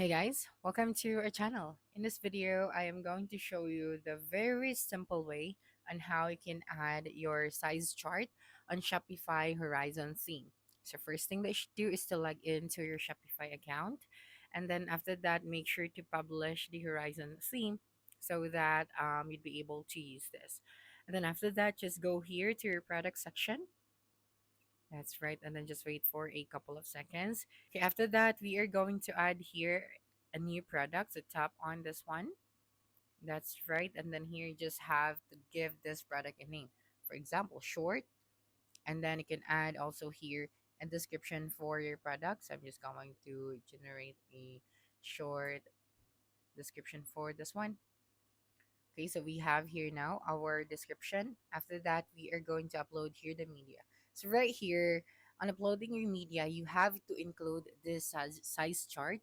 Hey guys, welcome to our channel. In this video, I am going to show you the very simple way on how you can add your size chart on Shopify Horizon theme. So first thing that you should do is to log into your Shopify account, and then after that, make sure to publish the Horizon theme so that you'd be able to use this. And then after that, just go here to your product section. That's right. And then just wait for a couple of seconds. Okay, after that, we are going to add here a new product. So tap on this one. That's right. And then here you just have to give this product a name. For example, short. And then you can add also here a description for your product. So I'm just going to generate a short description for this one. Okay, so we have here now our description. After that, we are going to upload here the media. So right here, on uploading your media, you have to include this size chart.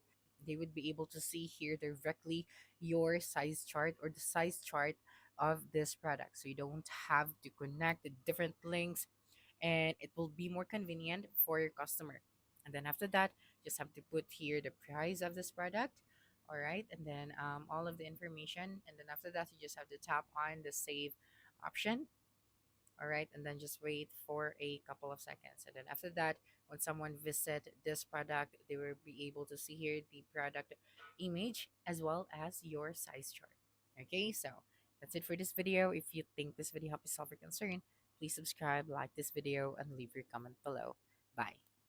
They would be able to see here directly your size chart or the size chart of this product. So you don't have to connect the different links, and it will be more convenient for your customer. And then after that, just have to put here the price of this product. All right, and then all of the information, and then after that, you just have to tap on the save option. All right, and then just wait for a couple of seconds, and then after that, when someone visit this product, they will be able to see here the product image as well as your size chart. Okay, so that's it for this video. If you think this video helped you solve your concern, please subscribe, like this video, and leave your comment below. Bye.